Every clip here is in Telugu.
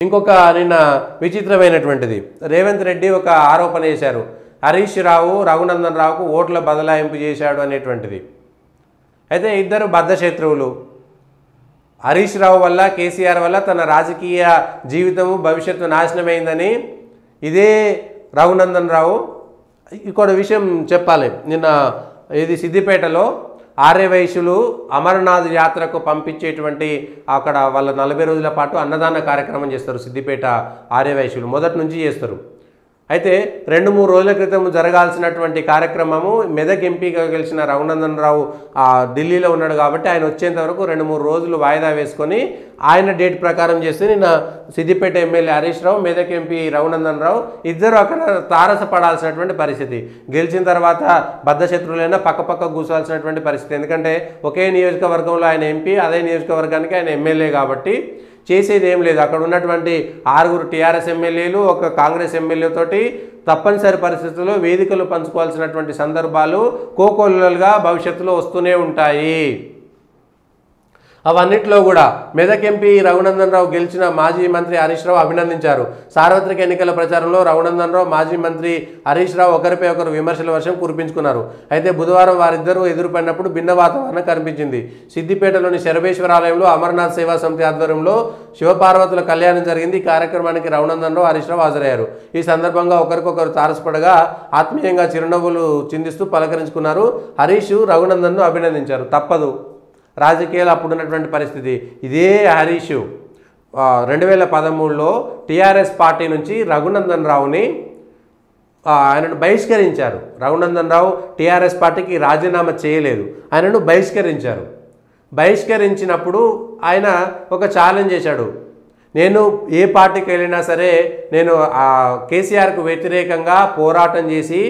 ఇంకొక నిన్న విచిత్రమైనటువంటిది రేవంత్ రెడ్డి ఒక ఆరోపణ చేశారు. హరీష్ రావు రఘునందన్ రావుకు ఓట్ల బదలాయింపు చేశాడు అనేటువంటిది. అయితే ఇద్దరు బద్ధ శత్రువులు. హరీష్ రావు వల్ల కేసీఆర్ వల్ల తన రాజకీయ జీవితము భవిష్యత్తు నాశనమైందని ఇదే రఘునందన్ రావు ఇంకొక విషయం చెప్పాలి. నిన్న ఇది సిద్దిపేటలో ఆర్యవైశ్యులు అమరనాథ్ యాత్రకు పంపించేటువంటి అక్కడ వాళ్ళ 40 రోజుల పాటు అన్నదాన కార్యక్రమం చేస్తారు. సిద్దిపేట ఆర్యవైశ్యులు మొదటి నుంచి చేస్తారు. అయితే 2-3 రోజుల క్రితం జరగాల్సినటువంటి కార్యక్రమము మెదక్ ఎంపీగా గెలిచిన రఘునందన్ రావు ఢిల్లీలో ఉన్నాడు కాబట్టి ఆయన వచ్చేంత వరకు 2-3 రోజులు వాయిదా వేసుకొని ఆయన డేట్ ప్రకారం చేస్తే నిన్న సిద్దిపేట ఎమ్మెల్యే హరీష్ రావు మెదక్ ఎంపీ రఘునందన్ రావు ఇద్దరు అక్కడ తారసపడాల్సినటువంటి పరిస్థితి. గెలిచిన తర్వాత బద్ధశత్రులైనా పక్క కూర్చోవాల్సినటువంటి పరిస్థితి. ఎందుకంటే ఒకే నియోజకవర్గంలో ఆయన ఎంపీ, అదే నియోజకవర్గానికి ఆయన ఎమ్మెల్యే కాబట్టి చేసేది ఏం లేదు. అక్కడ ఉన్నటువంటి 6 టీఆర్ఎస్ ఎమ్మెల్యేలు, ఒక కాంగ్రెస్ ఎమ్మెల్యేతోటి తప్పనిసరి పరిస్థితుల్లో వేదికలు పంచుకోవాల్సినటువంటి సందర్భాలు కోకొల్లలుగా భవిష్యత్తులో వస్తూనే ఉంటాయి. అవన్నిట్లో కూడా మెదక్ ఎంపీ రఘునందన్ రావు గెలిచిన మాజీ మంత్రి హరీష్ రావు అభినందించారు. సార్వత్రిక ఎన్నికల ప్రచారంలో రఘునందన్ రావు మాజీ మంత్రి హరీష్ రావు ఒకరిపై ఒకరు విమర్శల వర్షం కురిపించుకున్నారు. అయితే బుధవారం వారిద్దరూ ఎదురుపడినప్పుడు భిన్న వాతావరణం కనిపించింది. సిద్దిపేటలోని శరభేశ్వరాలయంలో అమర్నాథ్ సేవా సమితి ఆధ్వర్యంలో శివపార్వతుల కళ్యాణం జరిగింది. ఈ కార్యక్రమానికి రఘునందన్ రావు హరీష్ రావు హాజరయ్యారు. ఈ సందర్భంగా ఒకరికొకరు తారసపడగా ఆత్మీయంగా చిరునవ్వులు చిందిస్తూ పలకరించుకున్నారు. హరీష్ రఘునందన్ను అభినందించారు. తప్పదు, రాజకీయాలు అప్పుడున్నటువంటి పరిస్థితి. ఇదే హరీష్ 2013లో టీఆర్ఎస్ పార్టీ నుంచి రఘునందన్ రావుని ఆయనను బహిష్కరించారు. రఘునందన్ రావు టీఆర్ఎస్ పార్టీకి రాజీనామా చేయలేదు, ఆయనను బహిష్కరించారు. బహిష్కరించినప్పుడు ఆయన ఒక ఛాలెంజ్ చేశాడు. నేను ఏ పార్టీకి వెళ్ళినా సరే నేను కేసీఆర్కు వ్యతిరేకంగా పోరాటం చేసి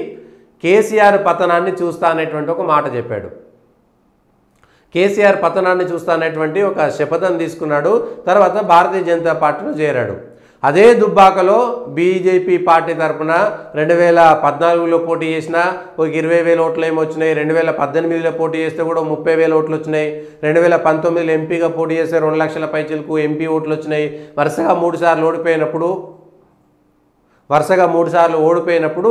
కేసీఆర్ పతనాన్ని చూస్తా అనేటువంటి ఒక మాట చెప్పాడు. కేసీఆర్ పతనాన్ని చూస్తానటువంటి ఒక శపథం తీసుకున్నాడు. తర్వాత భారతీయ జనతా పార్టీలో చేరాడు. అదే దుబ్బాకలో బీజేపీ పార్టీ తరఫున 2014లో పోటీ చేసిన ఒక 20,000 ఓట్లు ఏమి వచ్చినాయి. 2018లో పోటీ చేస్తే కూడా 30,000 ఓట్లు వచ్చినాయి. 2019లో ఎంపీగా పోటీ చేస్తే 2 లక్షల పైచిలకు ఎంపీ ఓట్లు వచ్చినాయి. వరుసగా 3 సార్లు ఓడిపోయినప్పుడు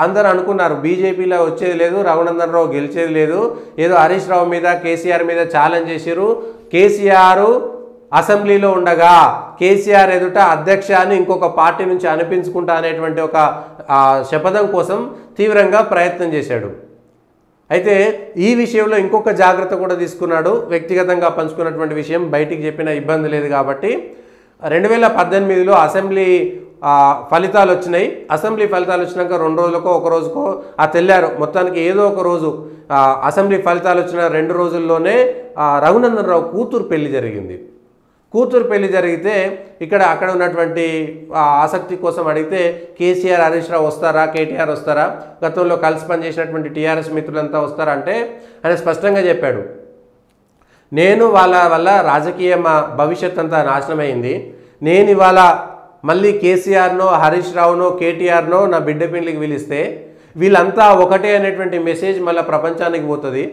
అందరూ అనుకున్నారు బీజేపీలో వచ్చేది లేదు, రఘునందన్ రావు గెలిచేది లేదు, ఏదో హరీష్ రావు మీద కేసీఆర్ మీద ఛాలెంజ్ చేశారు. కేసీఆర్ అసెంబ్లీలో ఉండగా కేసీఆర్ ఎదుట అధ్యక్షాన్ని ఇంకొక పార్టీ నుంచి అనిపించుకుంటా అనేటువంటి ఒక శపథం కోసం తీవ్రంగా ప్రయత్నం చేశాడు. అయితే ఈ విషయంలో ఇంకొక జాగ్రత్త కూడా తీసుకున్నాడు. వ్యక్తిగతంగా పంచుకున్నటువంటి విషయం బయటికి చెప్పిన ఇబ్బంది లేదు కాబట్టి 2018లో అసెంబ్లీ ఫలితాలు వచ్చినాయి. అసెంబ్లీ ఫలితాలు వచ్చినాక 2 రోజులకో 1 రోజుకో తెల్లారు మొత్తానికి ఏదో ఒక రోజు అసెంబ్లీ ఫలితాలు వచ్చిన 2 రోజుల్లోనే రఘునందన్ రావు కూతురు పెళ్లి జరిగింది. కూతురు పెళ్లి జరిగితే అక్కడ ఉన్నటువంటి ఆసక్తి కోసం అడిగితే కేసీఆర్ హరీష్ రావు వస్తారా, కేటీఆర్ వస్తారా, గతంలో కలిసి పనిచేసినటువంటి టీఆర్ఎస్ మిత్రులంతా వస్తారా అంటే ఆయన స్పష్టంగా చెప్పాడు, నేను వాళ్ళ వల్ల రాజకీయ భవిష్యత్ అంతా నాశనమైంది. నేను ఇవాళ మళ్ళీ కేసీఆర్నో హరీష్ రావునో కేటీఆర్నో నా బిడ్డ పెళ్లికి పిలిస్తే వీళ్ళంతా ఒకటే అనేటువంటి మెసేజ్ మళ్ళీ ప్రపంచానికి పోతుంది.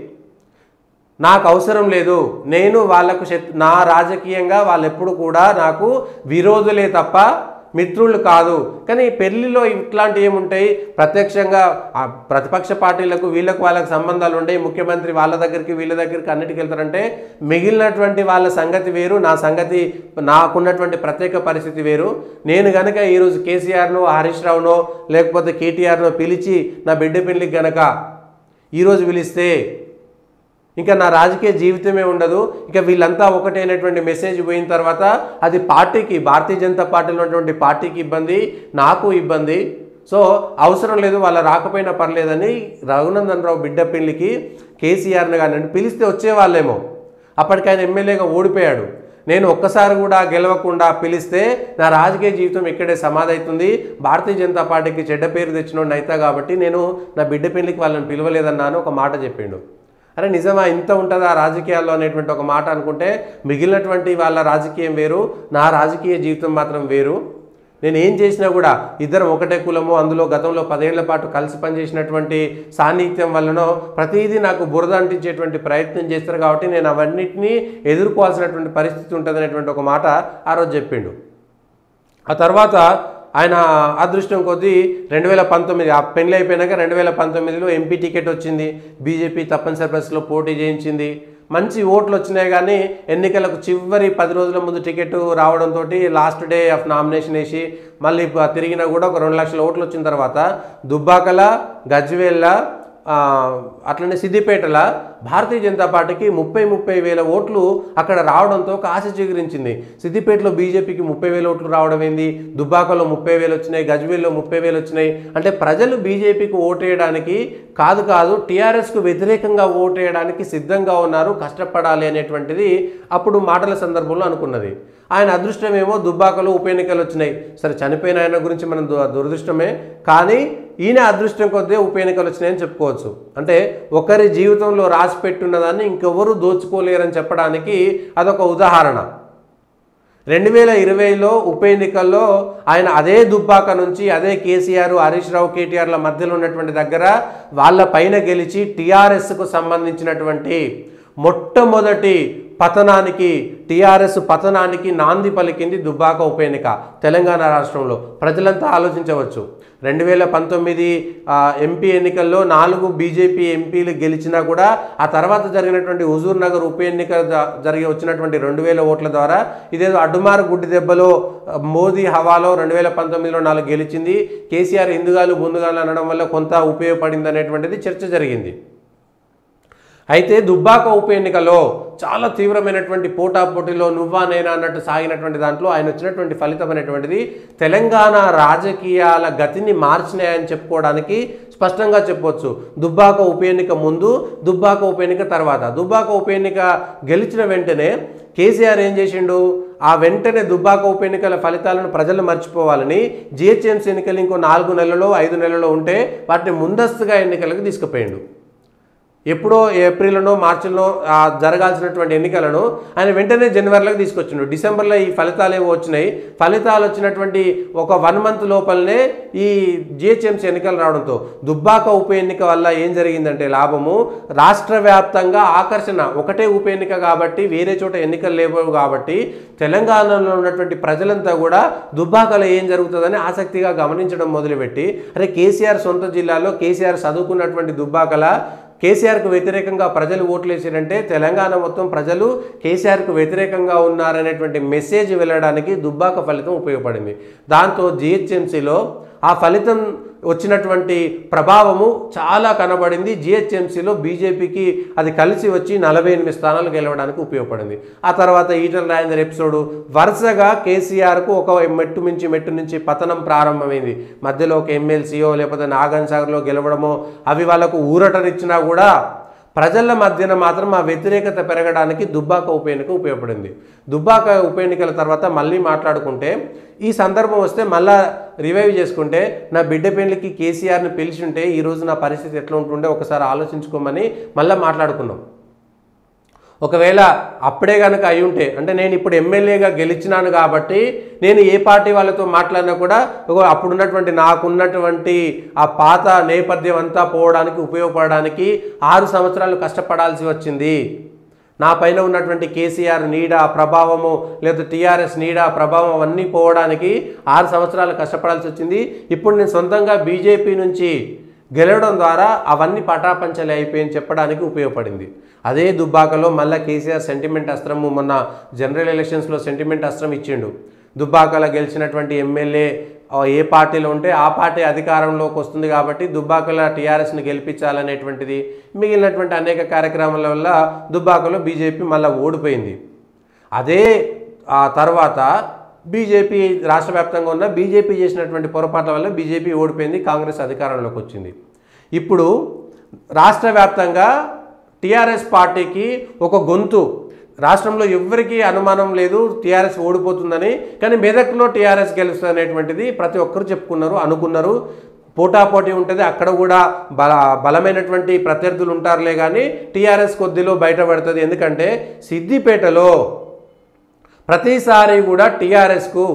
నాకు అవసరం లేదు. నేను వాళ్ళకు నా రాజకీయంగా వాళ్ళు ఎప్పుడు కూడా నాకు విరోధులే తప్ప మిత్రులు కాదు. కానీ పెళ్లిలో ఇట్లాంటివి ఏముంటాయి, ప్రత్యక్షంగా ప్రతిపక్ష పార్టీలకు వీళ్ళకు వాళ్ళకి సంబంధాలు ఉంటాయి. ముఖ్యమంత్రి వాళ్ళ దగ్గరికి వీళ్ళ దగ్గరికి అన్నిటికి వెళ్తారంటే మిగిలినటువంటి వాళ్ళ సంగతి వేరు, నా సంగతి నాకున్నటువంటి ప్రత్యేక పరిస్థితి వేరు. నేను గనక ఈరోజు కేసీఆర్నో హరీష్ రావునో లేకపోతే కేటీఆర్నో పిలిచి నా బిడ్డ పెళ్లికి గనక ఈరోజు పిలిస్తే ఇంకా నా రాజకీయ జీవితమే ఉండదు. ఇక వీళ్ళంతా ఒకటైనటువంటి మెసేజ్ పోయిన తర్వాత అది పార్టీకి, భారతీయ జనతా పార్టీలో ఉన్నటువంటి పార్టీకి ఇబ్బంది, నాకు ఇబ్బంది. సో అవసరం లేదు, వాళ్ళ రాకపోయినా పర్లేదని రఘునందన్ రావు బిడ్డ పెళ్లికి కేసీఆర్ని కానీ పిలిస్తే వచ్చేవాళ్ళేమో. అప్పటికి ఆయన ఎమ్మెల్యేగా ఓడిపోయాడు. నేను ఒక్కసారి కూడా గెలవకుండా పిలిస్తే నా రాజకీయ జీవితం ఇక్కడే సమాధి అవుతుంది, భారతీయ జనతా పార్టీకి చెడ్డ పేరు తెచ్చినోడిని అవుతా కాబట్టి నేను నా బిడ్డ పెళ్లికి వాళ్ళని పిలవలేదన్నాను ఒక మాట చెప్పిండు. అరే నిజమా, ఇంత ఉంటుందా రాజకీయాల్లో అనేటువంటి ఒక మాట అనుకుంటే మిగిలినటువంటి వాళ్ళ రాజకీయం వేరు, నా రాజకీయ జీవితం మాత్రం వేరు. నేను ఏం చేసినా కూడా ఇద్దరం ఒకటే కులము, అందులో గతంలో 10 ఏళ్ల పాటు కలిసి పనిచేసినటువంటి సాన్నిహిత్యం వల్లనో ప్రతిదీ నాకు బురద అంటించేటువంటి ప్రయత్నం చేస్తారు కాబట్టి నేను అవన్నిటినీ ఎదుర్కోవాల్సినటువంటి పరిస్థితి ఉంటుంది అనేటువంటి ఒక మాట ఆ రోజు చెప్పిండు. ఆ తర్వాత ఆయన అదృష్టం కొద్దీ 2019 ఆ పెళ్లి అయిపోయినాక 2019లో ఎంపీ టికెట్ వచ్చింది. బీజేపీ తప్పనిసరి పరిస్థితిలో పోటీ చేయించింది. మంచి ఓట్లు వచ్చినాయి, కానీ ఎన్నికలకు చివరి 10 రోజుల ముందు టికెట్ రావడంతో లాస్ట్ డే ఆఫ్ నామినేషన్ వేసి మళ్ళీ తిరిగినా కూడా ఒక 2 లక్షల ఓట్లు వచ్చిన తర్వాత దుబ్బాకల, గజ్వేల్ల, అట్లనే సిద్దిపేటల భారతీయ జనతా పార్టీకి 30 వేల ఓట్లు అక్కడ రావడంతో ఒక ఆశ చిగురించింది. సిద్దిపేటలో బీజేపీకి 30,000 ఓట్లు రావడం ఏంది, దుబ్బాకలో 30,000 వచ్చినాయి, గజ్వేల్లో 30,000 వచ్చినాయి. అంటే ప్రజలు బీజేపీకి ఓటేయడానికి కాదు టీఆర్ఎస్కు వ్యతిరేకంగా ఓటేయడానికి సిద్ధంగా ఉన్నారు, కష్టపడాలి అనేటువంటిది అప్పుడు మాటల సందర్భంలో అనుకున్నది. ఆయన అదృష్టమేమో దుబ్బాకలో ఉప ఎన్నికలు వచ్చినాయి. సరే, చనిపోయిన ఆయన గురించి మనం దురదృష్టమే, కానీ ఈయన అదృష్టం కొద్దే ఉప ఎన్నికలు వచ్చినాయని చెప్పుకోవచ్చు. అంటే ఒకరి జీవితంలో రాసి పెట్టున్నదాన్ని ఇంకెవరు దోచుకోలేరని చెప్పడానికి అదొక ఉదాహరణ. 2020లో ఉప ఎన్నికల్లో ఆయన అదే దుబ్బాక నుంచి అదే కేసీఆర్, హరీష్ రావు, కేటీఆర్ల మధ్యలో ఉన్నటువంటి దగ్గర వాళ్ళ పైన గెలిచి టీఆర్ఎస్కు సంబంధించినటువంటి మొట్టమొదటి పతనానికి, టీఆర్ఎస్ పతనానికి నాంది పలికింది దుబ్బాక ఉప ఎన్నిక తెలంగాణ రాష్ట్రంలో. ప్రజలంతా ఆలోచించవచ్చు. 2019 ఎంపీ ఎన్నికల్లో 4 బీజేపీ ఎంపీలు గెలిచినా కూడా ఆ తర్వాత జరిగినటువంటి హుజూర్ నగర్ ఉప ఎన్నిక వచ్చినటువంటి 2,000 ఓట్ల ద్వారా ఇదేదో అడ్డుమారు గుడ్డి దెబ్బలో మోదీ హవాలో 2019లో 4 గెలిచింది. కేసీఆర్ ఇందుగాలు బొందుగాలు అనడం వల్ల కొంత ఉపయోగపడింది అనేటువంటిది చర్చ జరిగింది. అయితే దుబ్బాక ఉప ఎన్నికలో చాలా తీవ్రమైనటువంటి పోటాపోటీలో నువ్వా నేనా అన్నట్టు సాగినటువంటి దాంట్లో ఆయన వచ్చినటువంటి ఫలితం అనేటువంటిది తెలంగాణ రాజకీయాల గతిని మార్చినాయని చెప్పుకోవడానికి స్పష్టంగా చెప్పవచ్చు. దుబ్బాక ఉప ఎన్నిక ముందు, దుబ్బాక ఉప ఎన్నిక తర్వాత. దుబ్బాక ఉప ఎన్నిక గెలిచిన వెంటనే కేసీఆర్ ఏం చేసిండు, ఆ వెంటనే దుబ్బాక ఉప ఎన్నికల ఫలితాలను ప్రజలు మర్చిపోవాలని జిహెచ్ఎంసీ ఎన్నికలు ఇంకో 4 నెలల్లో 5 నెలల్లో ఉంటే వాటిని ముందస్తుగా ఎన్నికలకు తీసుకుపోయిండు. ఎప్పుడో ఏప్రిల్లోనో మార్చిలో జరగాల్సినటువంటి ఎన్నికలను ఆయన వెంటనే జనవరిలోకి తీసుకొచ్చిండు. డిసెంబర్లో ఈ ఫలితాలు ఏవో వచ్చినాయి. ఫలితాలు వచ్చినటువంటి ఒక 1 మంత్ లోపలనే ఈ జిహెచ్ఎంసీ ఎన్నికలు రావడంతో దుబ్బాక ఉప ఎన్నిక వల్ల ఏం జరిగిందంటే లాభము, రాష్ట్ర వ్యాప్తంగా ఆకర్షణ. ఒకటే ఉప ఎన్నిక కాబట్టి, వేరే చోట ఎన్నికలు లేవు కాబట్టి తెలంగాణలో ఉన్నటువంటి ప్రజలంతా కూడా దుబ్బాకలో ఏం జరుగుతుందని ఆసక్తిగా గమనించడం మొదలుపెట్టి, అరే కేసీఆర్ సొంత జిల్లాలో కేసీఆర్ చదువుకున్నటువంటి దుబ్బాకల కేసీఆర్కు వ్యతిరేకంగా ప్రజలు ఓట్లు వేసారంటే తెలంగాణ మొత్తం ప్రజలు కేసీఆర్కు వ్యతిరేకంగా ఉన్నారనేటువంటి మెసేజ్ వెళ్ళడానికి దుబ్బాక ఫలితం ఉపయోగపడింది. దాంతో జిహెచ్ఎంసీలో ఆ ఫలితం వచ్చినటువంటి ప్రభావము చాలా కనబడింది. జిహెచ్ఎంసీలో బీజేపీకి అది కలిసి వచ్చి 48 స్థానాలు గెలవడానికి ఉపయోగపడింది. ఆ తర్వాత ఈటల రాజేందర్ ఎపిసోడు వరుసగా కేసీఆర్కు ఒక మెట్టు నుంచి పతనం ప్రారంభమైంది. మధ్యలో ఒక ఎమ్మెల్సీయో లేకపోతే నాగన్ సాగర్లో గెలవడమో అవి వాళ్ళకు ఊరటనిచ్చినా కూడా ప్రజల మధ్యన మాత్రం ఆ వ్యతిరేకత పెరగడానికి దుబ్బాక ఉప ఎన్నిక ఉపయోగపడింది. దుబ్బాక ఉప ఎన్నికల తర్వాత మళ్ళీ మాట్లాడుకుంటే, ఈ సందర్భం వస్తే మళ్ళా రివైవ్ చేసుకుంటే, నా బిడ్డ పెళ్లికి కేసీఆర్ని పిలిచి ఉంటే ఈరోజు నా పరిస్థితి ఎట్లా ఉంటుండే ఒకసారి ఆలోచించుకోమని మళ్ళీ మాట్లాడుకున్నాం. ఒకవేళ అప్పుడే కనుక అయి ఉంటే, అంటే నేను ఇప్పుడు ఎమ్మెల్యేగా గెలిచినాను కాబట్టి నేను ఏ పార్టీ వాళ్ళతో మాట్లాడినా కూడా అప్పుడున్నటువంటి నాకున్నటువంటి ఆ పాత నేపథ్యం అంతా పోవడానికి ఉపయోగపడడానికి 6 సంవత్సరాలు కష్టపడాల్సి వచ్చింది. నా పైన ఉన్నటువంటి కేసీఆర్ నీడ ప్రభావము లేదా టీఆర్ఎస్ నీడ ప్రభావం అవన్నీ పోవడానికి 6 సంవత్సరాలు కష్టపడాల్సి వచ్చింది. ఇప్పుడు నేను సొంతంగా బీజేపీ నుంచి గెలవడం ద్వారా అవన్నీ పటాపంచలే అయిపోయి చెప్పడానికి ఉపయోగపడింది. అదే దుబ్బాకలో మళ్ళీ కేసీఆర్ సెంటిమెంట్ అస్త్రము మొన్న జనరల్ ఎలక్షన్స్లో సెంటిమెంట్ అస్త్రం ఇచ్చిండు. దుబ్బాకలో గెలిచినటువంటి ఎమ్మెల్యే ఏ పార్టీలో ఉంటే ఆ పార్టీ అధికారంలోకి వస్తుంది కాబట్టి దుబ్బాకలో టీఆర్ఎస్ని గెలిపించాలనేటువంటిది, మిగిలినటువంటి అనేక కార్యక్రమాల వల్ల దుబ్బాకలో బీజేపీ మళ్ళీ ఓడిపోయింది. అదే ఆ తర్వాత బీజేపీ రాష్ట్ర వ్యాప్తంగా ఉన్న బీజేపీ చేసినటువంటి పొరపాట్ల వల్ల బీజేపీ ఓడిపోయింది, కాంగ్రెస్ అధికారంలోకి వచ్చింది. ఇప్పుడు రాష్ట్ర వ్యాప్తంగా టీఆర్ఎస్ పార్టీకి ఒక గొంతు, రాష్ట్రంలో ఎవరికీ అనుమానం లేదు టీఆర్ఎస్ ఓడిపోతుందని, కానీ మెదక్లో టీఆర్ఎస్ గెలుస్తుంది అనేటువంటిది ప్రతి ఒక్కరు చెప్పుకున్నారు, అనుకున్నారు. పోటాపోటీ ఉంటుంది, అక్కడ కూడా బలమైనటువంటి ప్రత్యర్థులు ఉంటారులే, కానీ టీఆర్ఎస్ కొద్దిలో బయటపడుతుంది. ఎందుకంటే సిద్దిపేటలో ప్రతిసారి కూడా టీఆర్ఎస్కు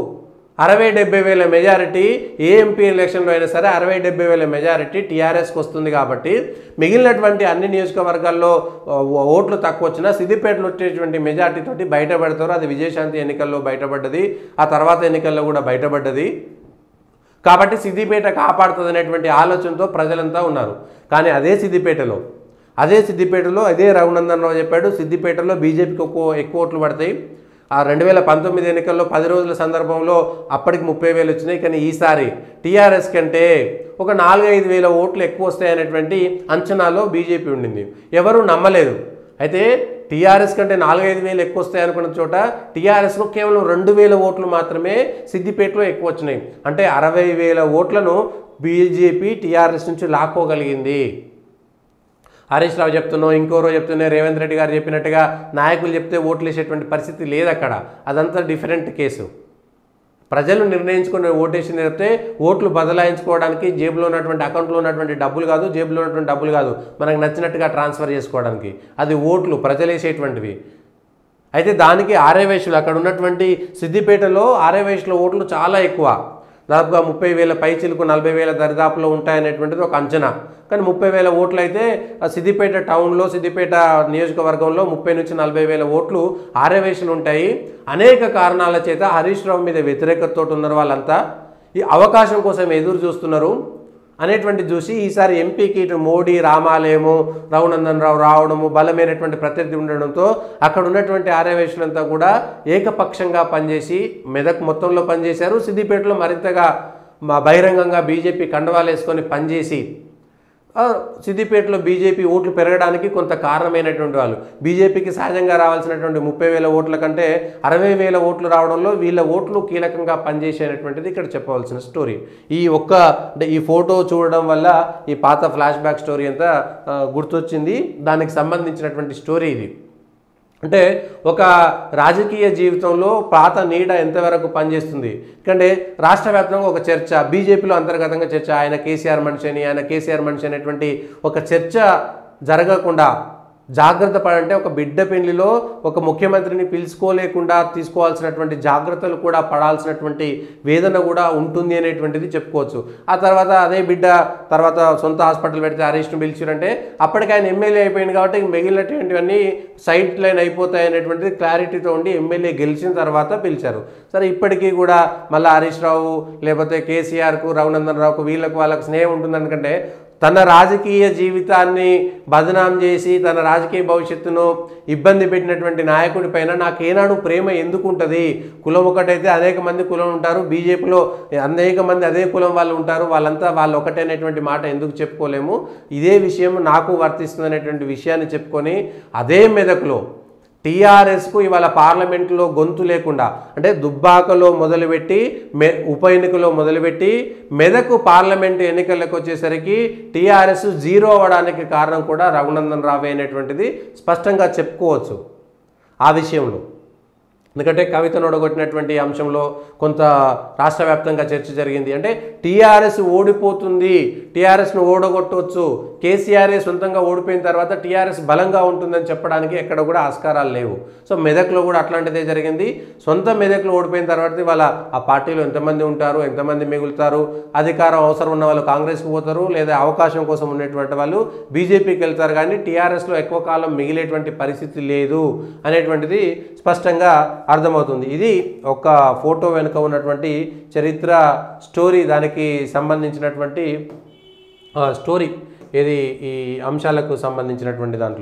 60-70 వేల మెజారిటీ ఏ ఎంపీ ఎలక్షన్లో అయినా సరే 60-70 వేల మెజారిటీ టీఆర్ఎస్కి వస్తుంది కాబట్టి మిగిలినటువంటి అన్ని నియోజకవర్గాల్లో ఓట్లు తక్కువ వచ్చినా సిద్దిపేటలో వచ్చేటువంటి మెజారిటీ తోటి బయటపడతారు. అది విజయశాంతి ఎన్నికల్లో బయటపడ్డది, ఆ తర్వాత ఎన్నికల్లో కూడా బయటపడ్డది. కాబట్టి సిద్దిపేట కాపాడుతుంది అనేటువంటి ఆలోచనతో ప్రజలంతా ఉన్నారు. కానీ అదే సిద్దిపేటలో అదే రఘునందన్ రావు చెప్పాడు, సిద్దిపేటలో బీజేపీకి ఎక్కువ ఓట్లు పడతాయి. ఆ 2019 ఎన్నికల్లో 10 రోజుల సందర్భంలో అప్పటికి 30,000 వచ్చినాయి. కానీ ఈసారి టీఆర్ఎస్ కంటే ఒక 4-5 వేల ఓట్లు ఎక్కువ వస్తాయనేటువంటి అంచనాలో బీజేపీ ఉండింది. ఎవరు నమ్మలేదు. అయితే టీఆర్ఎస్ కంటే 4-5 వేలు ఎక్కువ వస్తాయి అనుకున్న చోట టీఆర్ఎస్లో కేవలం 2,000 ఓట్లు మాత్రమే సిద్దిపేటలో ఎక్కువ వచ్చినాయి. అంటే 60,000 ఓట్లను బీజేపీ టీఆర్ఎస్ నుంచి లాక్కోగలిగింది. హరీష్ రావు చెప్తున్నావు, ఇంకోరో చెప్తున్నాయి, రేవంత్ రెడ్డి గారు చెప్పినట్టుగా నాయకులు చెప్తే ఓట్లు వేసేటువంటి పరిస్థితి లేదు అక్కడ. అదంతా డిఫరెంట్ కేసు. ప్రజలు నిర్ణయించుకుని ఓటేసి చెప్తే ఓట్లు బదలాయించుకోవడానికి జేబులో ఉన్నటువంటి అకౌంట్లో ఉన్నటువంటి డబ్బులు కాదు, జేబులో ఉన్నటువంటి డబ్బులు కాదు, మనకు నచ్చినట్టుగా ట్రాన్స్ఫర్ చేసుకోవడానికి. అది ఓట్లు ప్రజలేసేటువంటివి. అయితే దానికి ఆర్యవైశ్యులు అక్కడ ఉన్నటువంటి సిద్దిపేటలో ఆర్యవైశ్యుల ఓట్లు చాలా ఎక్కువ. దాదాపుగా 30,000 పైచిలకు 40,000 దరిదాపులో ఉంటాయనేటువంటిది ఒక అంచనా. కానీ 30,000 ఓట్లు అయితే సిద్దిపేట టౌన్లో, సిద్దిపేట నియోజకవర్గంలో 30,000-40,000 ఓట్లు ఆర్యవైశ్యులు ఉంటాయి. అనేక కారణాల చేత హరీష్ రావు మీద వ్యతిరేకతతో ఉన్నారు. వాళ్ళంతా ఈ అవకాశం కోసం ఎదురు చూస్తున్నారు అనేటువంటి చూసి ఈసారి ఎంపీకి ఇటు మోడీ రామాలేమో, రఘునందన్ రావు రావడము, బలమైనటువంటి ప్రత్యర్థి ఉండడంతో అక్కడ ఉన్నటువంటి ఆర్యవైశ్యులంతా కూడా ఏకపక్షంగా పనిచేసి మెదక్ మొత్తంలో పనిచేశారు. సిద్దిపేటలో మరింతగా బహిరంగంగా బీజేపీ కండవాలు వేసుకొని పనిచేసి సిద్దిపేటలో బీజేపీ ఓట్లు పెరగడానికి కొంత కారణమైనటువంటి వాళ్ళు. బీజేపీకి సహజంగా రావాల్సినటువంటి 30,000 ఓట్ల కంటే 60,000 ఓట్లు రావడంలో వీళ్ళ ఓట్లు కీలకంగా పనిచేసేటువంటిది ఇక్కడ చెప్పవలసిన స్టోరీ. ఈ ఫోటో చూడడం వల్ల ఈ పాత ఫ్లాష్ బ్యాక్ స్టోరీ అంతా గుర్తొచ్చింది. దానికి సంబంధించినటువంటి స్టోరీ ఇది. అంటే ఒక రాజకీయ జీవితంలో పాత నీడ ఎంతవరకు పనిచేస్తుంది. ఎందుకంటే రాష్ట్ర వ్యాప్తంగా ఒక చర్చ, బీజేపీలో అంతర్గతంగా చర్చ, ఆయన కేసీఆర్ మనిషి అనేటువంటి ఒక చర్చ జరగకుండా జాగ్రత్త పడంటే ఒక బిడ్డ పెళ్లిలో ఒక ముఖ్యమంత్రిని పిలుచుకోలేకుండా తీసుకోవాల్సినటువంటి జాగ్రత్తలు కూడా పడాల్సినటువంటి వేదన కూడా ఉంటుంది అనేటువంటిది చెప్పుకోవచ్చు. ఆ తర్వాత అదే బిడ్డ తర్వాత సొంత హాస్పిటల్ పెడితే హరీష్ను పిలిచారంటే అప్పటికి ఆయన ఎమ్మెల్యే అయిపోయింది కాబట్టి మిగిలినటువంటివన్నీ సైడ్ లైన్ అయిపోతాయి అనేటువంటిది క్లారిటీతో ఉండి ఎమ్మెల్యే గెలిచిన తర్వాత పిలిచారు. సరే ఇప్పటికీ కూడా మళ్ళీ హరీష్ రావు లేకపోతే కేసీఆర్కు, రఘునందన్ రావుకు వాళ్ళకు స్నేహం ఉంటుందనుకంటే తన రాజకీయ జీవితాన్ని బదనాం చేసి తన రాజకీయ భవిష్యత్తును ఇబ్బంది పెట్టినటువంటి నాయకుడి పైన నాకేనాడు ప్రేమ ఎందుకు ఉంటుంది? కులం ఒకటైతే అనేక మంది కులం ఉంటారు, బీజేపీలో అనేక మంది అదే కులం వాళ్ళు ఉంటారు, వాళ్ళు ఒకటే అనేటువంటి మాట ఎందుకు చెప్పుకోలేము? ఇదే విషయం నాకు వర్తిస్తుంది అనేటువంటి విషయాన్ని చెప్పుకొని అదే మెదకులో టీఆర్ఎస్కు ఇవాళ పార్లమెంటులో గొంతు లేకుండా అంటే దుబ్బాకలో మొదలుపెట్టి ఉప ఎన్నికలో మొదలుపెట్టి మెదకు పార్లమెంటు ఎన్నికలకు వచ్చేసరికి టీఆర్ఎస్ జీరో అవ్వడానికి కారణం కూడా రఘునందన్ రావు అనేటువంటిది స్పష్టంగా చెప్పుకోవచ్చు ఆ విషయంలో. ఎందుకంటే కవితను ఓడగొట్టినటువంటి అంశంలో కొంత రాష్ట్ర వ్యాప్తంగా చర్చ జరిగింది. అంటే టీఆర్ఎస్ ఓడిపోతుంది, టీఆర్ఎస్ను ఓడగొట్టవచ్చు, కేసీఆర్ఏ సొంతంగా ఓడిపోయిన తర్వాత టీఆర్ఎస్ బలంగా ఉంటుందని చెప్పడానికి ఎక్కడ కూడా ఆస్కారాలు లేవు. సో మెదక్లో కూడా అట్లాంటిదే జరిగింది. సొంత మెదక్లో ఓడిపోయిన తర్వాత వాళ్ళ ఆ పార్టీలో ఎంతమంది ఉంటారు, ఎంతమంది మిగులుతారు, అధికారం అవసరం ఉన్న వాళ్ళు కాంగ్రెస్కి పోతారు, లేదా అవకాశం కోసం ఉన్నటువంటి వాళ్ళు బీజేపీకి వెళ్తారు. కానీ టీఆర్ఎస్లో ఎక్కువ కాలం మిగిలేటువంటి పరిస్థితి లేదు అనేటువంటిది స్పష్టంగా అర్థమవుతుంది. ఇది ఒక ఫోటో వెనుక ఉన్నటువంటి చరిత్ర స్టోరీ, దానికి సంబంధించినటువంటి స్టోరీ, ఇది ఈ అంశాలకు సంబంధించినటువంటి దాంట్లో.